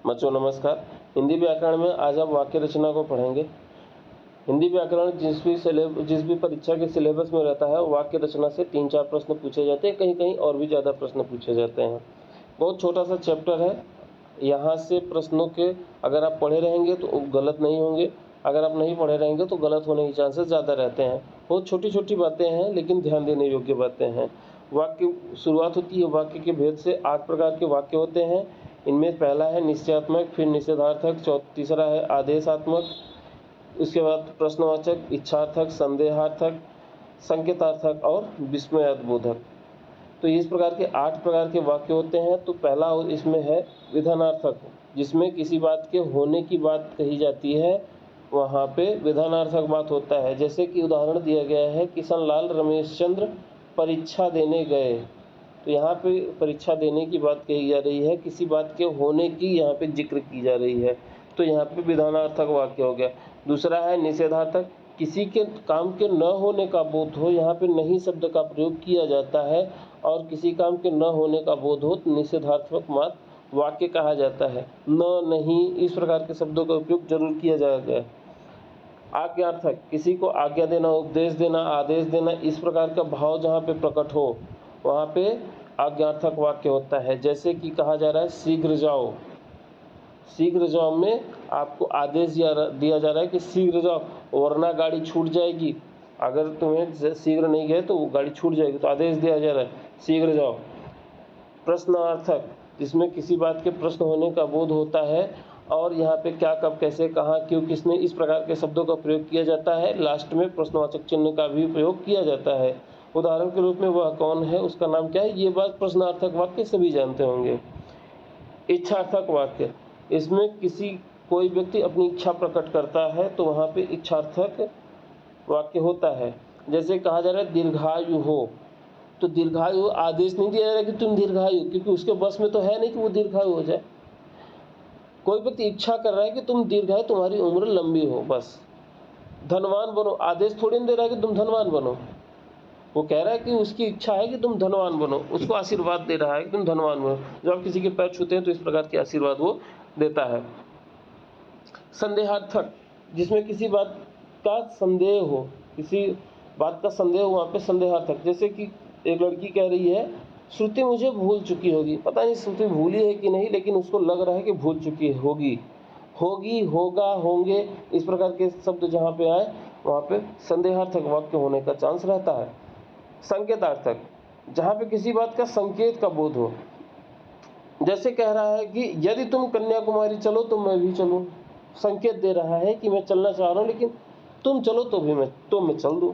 बच्चों नमस्कार। हिंदी व्याकरण में आज आप वाक्य रचना को पढ़ेंगे। हिंदी व्याकरण जिस भी परीक्षा के सिलेबस में रहता है वाक्य रचना से 3-4 प्रश्न पूछे जाते हैं, कहीं कहीं और भी ज़्यादा प्रश्न पूछे जाते हैं। बहुत छोटा सा चैप्टर है। यहाँ से प्रश्नों के अगर आप पढ़े रहेंगे तो गलत नहीं होंगे, अगर आप नहीं पढ़े रहेंगे तो गलत होने के चांसेस ज़्यादा रहते हैं। बहुत छोटी छोटी बातें हैं लेकिन ध्यान देने योग्य बातें हैं। वाक्य शुरुआत होती है वाक्य के भेद से। 8 प्रकार के वाक्य होते हैं। इनमें पहला है निश्चयात्मक, फिर निषेधार्थक, तीसरा है आदेशात्मक, उसके बाद प्रश्नवाचक, इच्छार्थक, संदेहार्थक, संकेतार्थक और विस्मयादिबोधक। तो इस प्रकार के 8 प्रकार के वाक्य होते हैं। तो पहला इसमें है विधानार्थक, जिसमें किसी बात के होने की बात कही जाती है, वहाँ पे विधानार्थक बात होता है। जैसे कि उदाहरण दिया गया है, किशन लाल रमेश चंद्र परीक्षा देने गए। तो यहाँ पे परीक्षा देने की बात कही जा रही है, किसी बात के होने की यहाँ पे जिक्र की जा रही है, तो यहाँ पे विधानार्थक वाक्य हो गया। दूसरा है निषेधार्थक, किसी के काम के न होने का बोध हो, यहाँ पे नहीं शब्द का प्रयोग किया जाता है और किसी काम के न होने का बोध हो तो निषेधार्थक वाक्य कहा जाता है। न, नहीं, इस प्रकार के शब्दों का उपयोग जरूर किया जाएगा। आज्ञार्थक, किसी को आज्ञा देना, उपदेश देना, आदेश देना, इस प्रकार का भाव जहाँ पे प्रकट हो वहाँ पे आज्ञार्थक वाक्य होता है। जैसे कि कहा जा रहा है शीघ्र जाओ, शीघ्र जाओ में आपको आदेश दिया जा रहा है कि शीघ्र जाओ वरना गाड़ी छूट जाएगी। अगर तुम्हें शीघ्र नहीं गए तो वो गाड़ी छूट जाएगी, तो आदेश दिया जा रहा है शीघ्र जाओ। प्रश्नार्थक, जिसमें किसी बात के प्रश्न होने का बोध होता है और यहाँ पे क्या, कब, कैसे, कहाँ, क्यों, किसने, इस प्रकार के शब्दों का प्रयोग किया जाता है। लास्ट में प्रश्नवाचक चिन्ह का भी प्रयोग किया जाता है। उदाहरण के रूप में वह कौन है, उसका नाम क्या है, ये बात प्रश्नार्थक वाक्य सभी जानते होंगे। इच्छार्थक वाक्य, इसमें कोई व्यक्ति अपनी इच्छा प्रकट करता है तो वहाँ पे इच्छार्थक वाक्य होता है। जैसे कहा जा रहा है दीर्घायु हो, तो दीर्घायु आदेश नहीं दिया जा रहा कि तुम दीर्घायु, क्योंकि उसके बस में तो है नहीं कि वो दीर्घायु हो जाए। कोई व्यक्ति इच्छा कर रहा है कि तुम दीर्घायु, तुम्हारी उम्र लंबी हो, बस। धनवान बनो, आदेश थोड़ी नहीं दे रहा है कि तुम धनवान बनो, वो कह रहा है कि उसकी इच्छा है कि तुम धनवान बनो, उसको आशीर्वाद दे रहा है कि तुम धनवान बनो। जब आप किसी के पैर छूते हैं तो इस प्रकार के आशीर्वाद वो देता है। संदेहार्थक, जिसमें किसी बात का संदेह हो, किसी बात का संदेह हो, वहाँ पे संदेहार्थक। जैसे कि एक लड़की कह रही है श्रुति मुझे भूल चुकी होगी, पता नहीं श्रुति भूली है कि नहीं, लेकिन उसको लग रहा है कि भूल चुकी होगी, होगा, होंगे, इस प्रकार के शब्द जहाँ पे आए वहाँ पे संदेहार्थक वाक्य होने का चांस रहता है। संकेतार्थक, जहाँ पे किसी बात का संकेत का बोध हो, जैसे कह रहा है कि यदि तुम कन्याकुमारी चलो तो मैं भी चलूं, संकेत दे रहा है कि मैं चलना चाह रहा हूँ लेकिन तुम चलो तो मैं चल दूँ।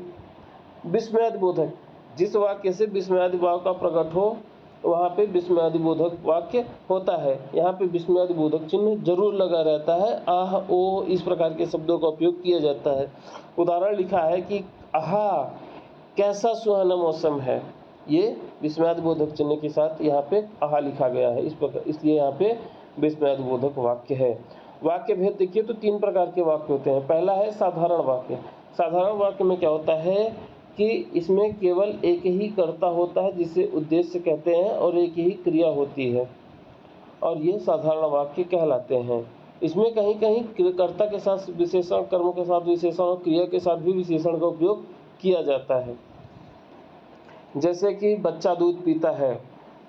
विस्मयादिबोधक, जिस वाक्य से विस्मयादिभाव का प्रकट हो वहाँ पे विस्मयादिबोधक वाक्य होता है। यहाँ पे विस्मयादिबोधक चिन्ह जरूर लगा रहता है। आह, ओ, इस प्रकार के शब्दों का उपयोग किया जाता है। उदाहरण लिखा है कि आहा कैसा सुहाना मौसम है, ये विस्मयादिबोधक चिन्ह के साथ यहाँ पे आहा लिखा गया है, इस प्रकार, इसलिए यहाँ पे विस्मयादिबोधक वाक्य है। वाक्य भेद देखिए तो 3 प्रकार के वाक्य होते हैं। पहला है साधारण वाक्य। साधारण वाक्य में क्या होता है कि इसमें केवल एक ही कर्ता होता है जिसे उद्देश्य कहते हैं और एक ही क्रिया होती है, और ये साधारण वाक्य कहलाते हैं। इसमें कहीं कहीं कर्ता के साथ विशेषण, कर्म के साथ विशेषण और क्रिया के साथ भी विशेषण का उपयोग किया जाता है। जैसे कि बच्चा दूध पीता है,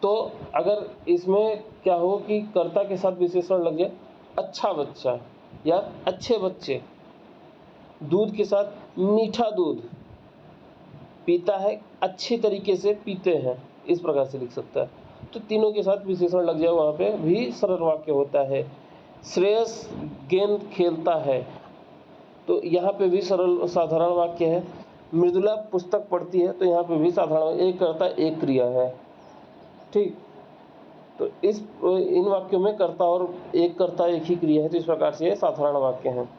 तो अगर इसमें क्या हो कि कर्ता के साथ विशेषण लग जाए, अच्छा बच्चा या अच्छे बच्चे, दूध के साथ मीठा दूध पीता है, अच्छी तरीके से पीते हैं, इस प्रकार से लिख सकता है। तो तीनों के साथ विशेषण लग जाए वहाँ पे भी सरल वाक्य होता है। श्रेयस गेंद खेलता है, तो यहाँ पे भी सरल साधारण वाक्य है। मृदुला पुस्तक पढ़ती है, तो यहाँ पे भी साधारण, एक कर्ता एक क्रिया है। ठीक, तो इन वाक्यों में कर्ता और एक कर्ता एक ही क्रिया है, तो इस प्रकार से ये साधारण वाक्य हैं।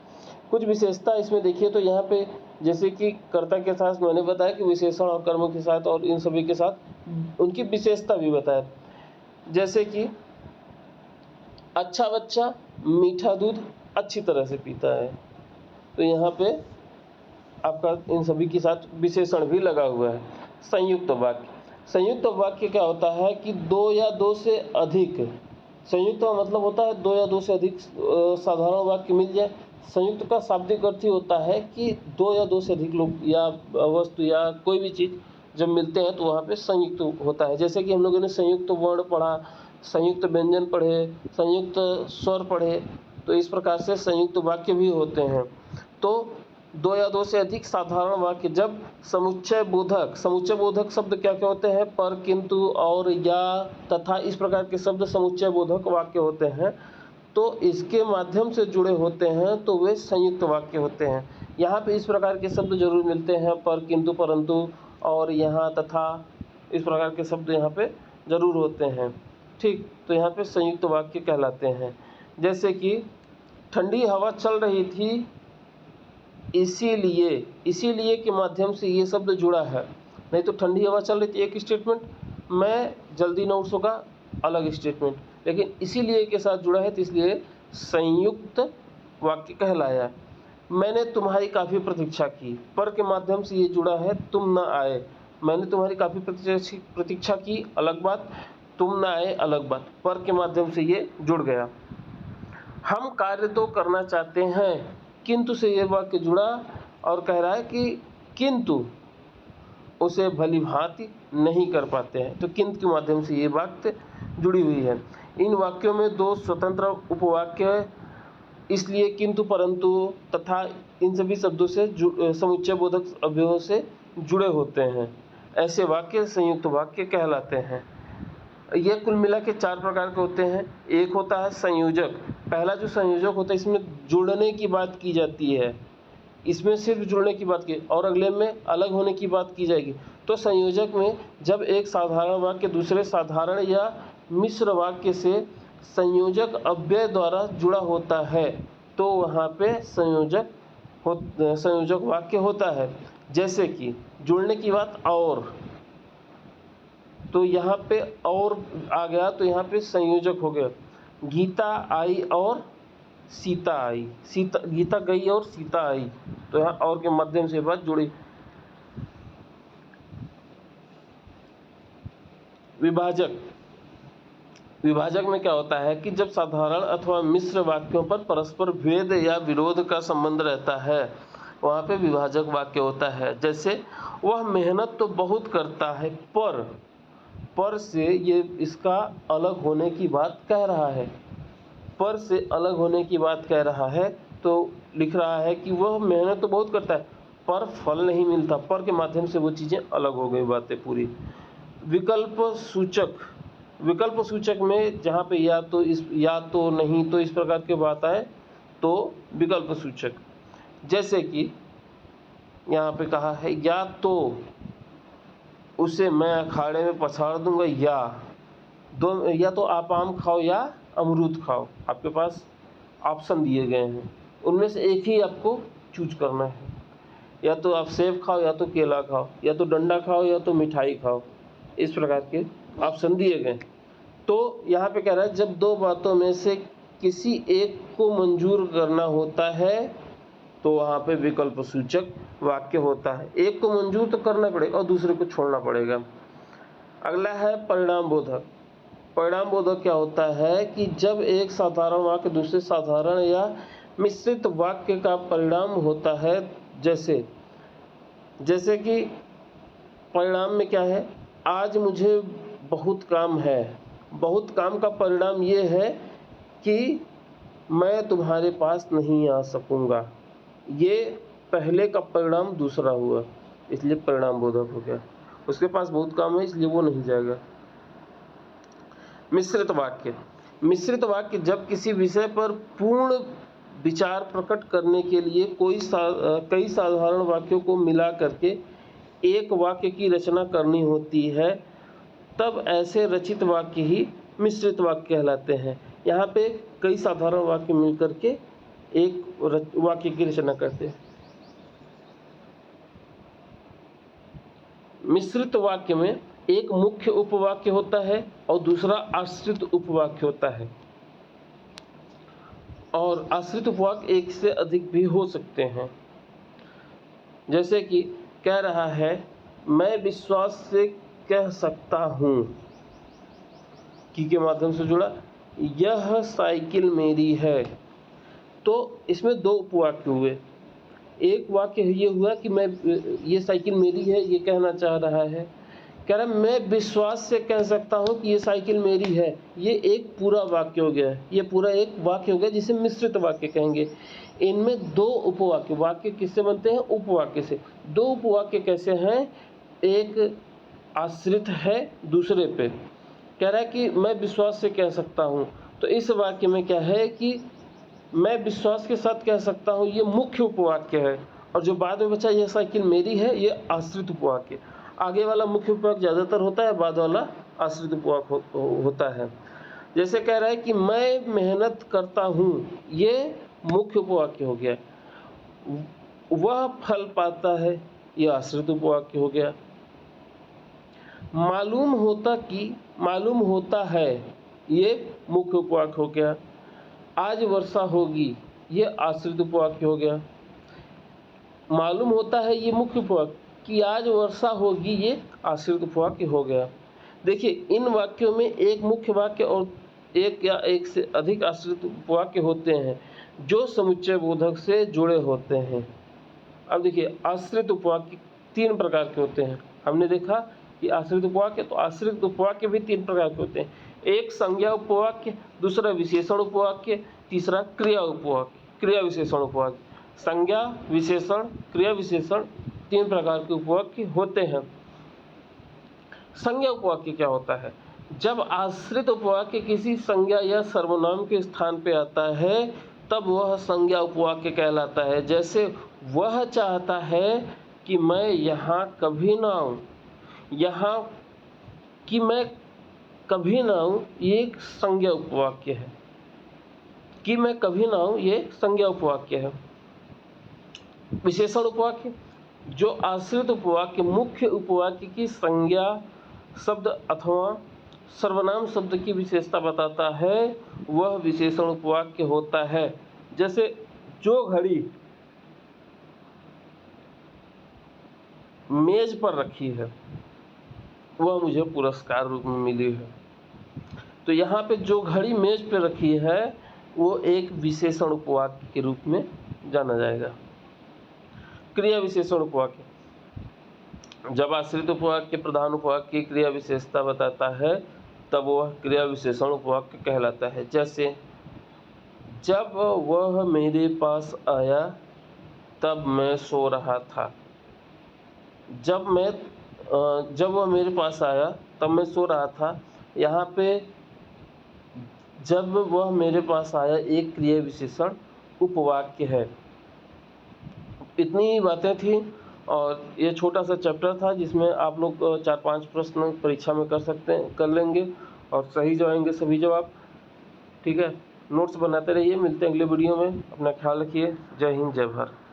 कुछ विशेषता इसमें देखिए तो यहाँ पे जैसे कि कर्ता के साथ मैंने बताया कि विशेषण और कर्म के साथ और इन सभी के साथ उनकी विशेषता भी बताया। जैसे कि अच्छा बच्चा मीठा दूध अच्छी तरह से पीता है, तो यहाँ पे आपका इन सभी के साथ विशेषण भी लगा हुआ है। संयुक्त वाक्य, संयुक्त वाक्य क्या होता है कि 2 या 2 से अधिक संयुक्त का मतलब होता है दो या दो से अधिक साधारण वाक्य मिल जाए। संयुक्त का शाब्दिक अर्थ ही होता है कि दो या दो से अधिक लोग या वस्तु या कोई भी चीज़ जब मिलते हैं तो वहाँ पे संयुक्त होता है। जैसे कि हम लोगों ने संयुक्त वर्ण पढ़ा, संयुक्त व्यंजन पढ़े, संयुक्त स्वर पढ़े, तो इस प्रकार से संयुक्त वाक्य भी होते हैं। तो दो या दो से अधिक साधारण वाक्य जब समुच्चय बोधक शब्द क्या क्या होते हैं? पर, किंतु, और, या, तथा इस प्रकार के शब्द समुच्चय बोधक वाक्य होते हैं। तो इसके माध्यम से जुड़े होते हैं तो वे संयुक्त वाक्य होते हैं। यहाँ पे इस प्रकार के शब्द जरूर मिलते हैं, पर, किंतु, परंतु, और, यहाँ, तथा, इस प्रकार के शब्द यहाँ पे जरूर होते हैं। ठीक, तो यहाँ पे संयुक्त वाक्य कहलाते हैं। जैसे कि ठंडी हवा चल रही थी, इसीलिए के माध्यम से ये शब्द जुड़ा है। नहीं तो ठंडी हवा चल रही थी एक स्टेटमेंट, मैं जल्दी न उठ सका अलग स्टेटमेंट, लेकिन इसीलिए के साथ जुड़ा है तो इसलिए संयुक्त वाक्य कहलाया। मैंने तुम्हारी काफ़ी प्रतीक्षा की, पर के माध्यम से ये जुड़ा है, तुम न आए। मैंने तुम्हारी काफ़ी प्रतीक्षा की अलग बात, तुम न आए अलग बात, पर के माध्यम से ये जुड़ गया। हम कार्य तो करना चाहते हैं, किंतु से ये वाक्य जुड़ा और कह रहा है कि किंतु उसे भली भांति नहीं कर पाते हैं, तो किंतु के माध्यम से ये वाक्य जुड़ी हुई है। इन वाक्यों में दो स्वतंत्र उपवाक्य इसलिए किंतु, परंतु, तथा इन सभी शब्दों से समुच्चय बोधक अवयवों से जुड़े होते हैं। ऐसे वाक्य संयुक्त वाक्य कहलाते हैं। ये कुल मिला के चार प्रकार के होते हैं। एक होता है संयोजक। पहला जो संयोजक होता है इसमें जुड़ने की बात की जाती है, इसमें सिर्फ जुड़ने की बात की, और अगले में अलग होने की बात की जाएगी। तो संयोजक में जब एक साधारण वाक्य दूसरे साधारण या मिश्र वाक्य से संयोजक अव्यय द्वारा जुड़ा होता है तो वहाँ पे संयोजक वाक्य होता है। जैसे कि जुड़ने की बात और, तो यहाँ पे और आ गया तो यहाँ पे संयोजक हो गया। गीता आई और सीता आई, गीता गई और सीता आई, तो यहाँ और के माध्यम से बात जुड़ी। विभाजक में क्या होता है कि जब साधारण अथवा मिश्र वाक्यों पर परस्पर भेद या विरोध का संबंध रहता है वहाँ पे विभाजक वाक्य होता है। जैसे वह मेहनत तो बहुत करता है, पर से ये इसका अलग होने की बात कह रहा है, पर से अलग होने की बात कह रहा है, तो लिख रहा है कि वह मेहनत तो बहुत करता है पर फल नहीं मिलता, पर के माध्यम से वो चीज़ें अलग हो गई बातें पूरी। विकल्प सूचक में जहाँ पे या तो नहीं तो इस प्रकार की बात आए तो विकल्प सूचक। जैसे कि यहाँ पे कहा है या तो उसे मैं अखाड़े में पछाड़ दूंगा, या तो आप आम खाओ या अमरूद खाओ। आपके पास ऑप्शन दिए गए हैं, उनमें से एक ही आपको चूज करना है। या तो आप सेब खाओ या तो केला खाओ, या तो डंडा खाओ या तो मिठाई खाओ, इस प्रकार के ऑप्शन दिए गए। तो यहाँ पे कह रहा है जब दो बातों में से किसी एक को मंजूर करना होता है तो वहाँ पे विकल्प सूचक वाक्य होता है। एक को मंजूर तो करना पड़ेगा और दूसरे को छोड़ना पड़ेगा। अगला है परिणाम बोधक। परिणाम बोधक क्या होता है कि जब एक साधारण वाक्य दूसरे साधारण या मिश्रित वाक्य का परिणाम होता है। जैसे कि परिणाम में क्या है, आज मुझे बहुत काम है। बहुत काम का परिणाम ये है कि मैं तुम्हारे पास नहीं आ सकूंगा। ये पहले का परिणाम दूसरा हुआ, इसलिए परिणाम बोधक हो गया। उसके पास बहुत काम है इसलिए वो नहीं जाएगा। मिश्रित वाक्य जब किसी विषय पर पूर्ण विचार प्रकट करने के लिए कई साधारण वाक्यों को मिला करके एक वाक्य की रचना करनी होती है, तब ऐसे रचित वाक्य ही मिश्रित वाक्य कहलाते हैं। यहाँ पे कई साधारण वाक्य मिलकर के एक वाक्य की रचना करते हैं। मिश्रित वाक्य में एक मुख्य उपवाक्य होता है और दूसरा आश्रित उपवाक्य होता है, और आश्रित उपवाक्य एक से अधिक भी हो सकते हैं। जैसे कि कह रहा है मैं विश्वास से कह सकता हूँ, की के माध्यम से जुड़ा, यह साइकिल मेरी है। तो इसमें दो उपवाक्य हुए। एक वाक्य ये हुआ कि मैं ये साइकिल मेरी है, ये कहना चाह रहा है। कह रहा मैं विश्वास से कह सकता हूँ कि ये साइकिल मेरी है। ये एक पूरा वाक्य हो गया, ये पूरा एक वाक्य हो गया जिसे मिश्रित वाक्य कहेंगे। इनमें दो उपवाक्य, वाक्य किससे बनते हैं? उपवाक्य से। दो उपवाक्य कैसे हैं? एक आश्रित है दूसरे पे। कह रहा है कि मैं विश्वास से कह सकता हूँ, तो इस वाक्य में क्या है कि मैं विश्वास के साथ कह सकता हूँ, ये मुख्य उपवाक्य है। और जो बाद में बचा यह साइकिल मेरी है, ये आश्रित उपवाक्य। आगे वाला मुख्य उपवाक्य ज़्यादातर होता है, बाद वाला आश्रित उपवाक्य होता है। जैसे कह रहा है कि मैं मेहनत करता हूँ, ये मुख्य उपवाक्य हो गया। वह फल पाता है, ये आश्रित उपवाक्य हो गया। मालूम होता है, ये मुख्य उपवाक्य हो गया। आज वर्षा होगी, ये आश्रित उपवाक्य हो गया। मालूम होता है, ये मुख्य उपवाक्य, कि आज वर्षा होगी, ये आश्रित उपवाक्य हो गया। देखिए, इन वाक्यों में एक मुख्य वाक्य और एक या एक से अधिक आश्रित उपवाक्य होते हैं जो समुच्चय बोधक से जुड़े होते हैं। अब देखिए, आश्रित उपवाक्य तीन प्रकार के होते हैं। हमने देखा कि आश्रित उपवाक्य, तो आश्रित उपवाक्य भी तीन प्रकार के होते हैं। एक संज्ञा उपवाक्य, दूसरा विशेषण उपवाक्य, तीसरा क्रिया उपवाक्य, क्रिया विशेषण उपवाक्य। संज्ञा, विशेषण, क्रिया विशेषण, तीन प्रकार के उपवाक्य होते हैं। संज्ञा उपवाक्य क्या होता है? जब आश्रित उपवाक्य किसी संज्ञा या सर्वनाम के स्थान पे आता है, तब वह संज्ञा उपवाक्य कहलाता है। जैसे वह चाहता है कि मैं यहाँ कभी ना आऊँ, यहाँ कि मैं कभी ना आऊँ, ये एक संज्ञा उपवाक्य है। कि मैं कभी ना आऊँ, ये संज्ञा उपवाक्य है। विशेषण उपवाक्य, जो आश्रित उपवाक्य मुख्य उपवाक्य की संज्ञा शब्द अथवा सर्वनाम शब्द की विशेषता बताता है, वह विशेषण उपवाक्य होता है। जैसे जो घड़ी मेज पर रखी है, वह मुझे पुरस्कार रूप में मिली है। तो यहाँ पे जो घड़ी मेज पर रखी है, वो एक विशेषण उपवाक्य के रूप में जाना जाएगा। क्रिया विशेषण उपवाक्य, जब आश्रित उपवाक्य प्रधान उपवाक्य की क्रिया विशेषता बताता है, तब वह क्रिया विशेषण उपवाक्य कहलाता है। जैसे जब वह मेरे पास आया, तब मैं सो रहा था। जब वह मेरे पास आया, तब मैं सो रहा था। यहाँ पे जब वह मेरे पास आया एक क्रिया विशेषण उपवाक्य है। इतनी ही बातें थी और ये छोटा सा चैप्टर था जिसमें आप लोग 4-5 प्रश्न परीक्षा में कर लेंगे और सही जाएंगे सभी जवाब। ठीक है, नोट्स बनाते रहिए। मिलते हैं अगले वीडियो में। अपना ख्याल रखिए। जय हिंद, जय भारत।